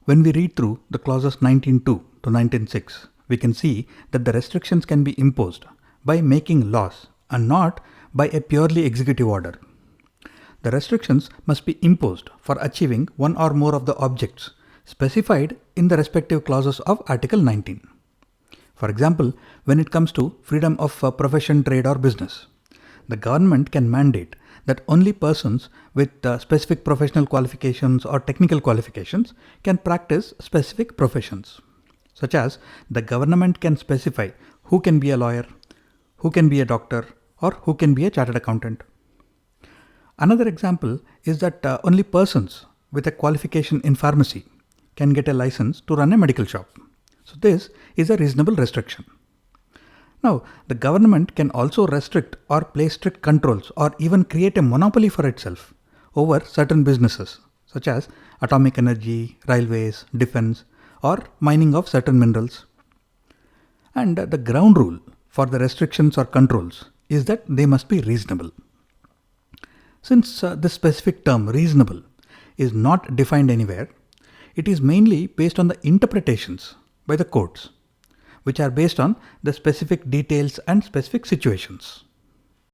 When we read through the clauses 19.2 to 19.6, we can see that the restrictions can be imposed by making laws and not by a purely executive order. The restrictions must be imposed for achieving one or more of the objects specified in the respective clauses of Article 19. For example, when it comes to freedom of profession, trade or business, the government can mandate that only persons with specific professional qualifications or technical qualifications can practice specific professions, such as the government can specify who can be a lawyer, who can be a doctor, or who can be a chartered accountant. Another example is that only persons with a qualification in pharmacy can get a license to run a medical shop. So this is a reasonable restriction. Now, the government can also restrict or place strict controls or even create a monopoly for itself over certain businesses, such as atomic energy, railways, defense, or mining of certain minerals. And the ground rule for the restrictions or controls is that they must be reasonable. Since this specific term reasonable is not defined anywhere, it is mainly based on the interpretations by the courts, which are based on the specific details and specific situations.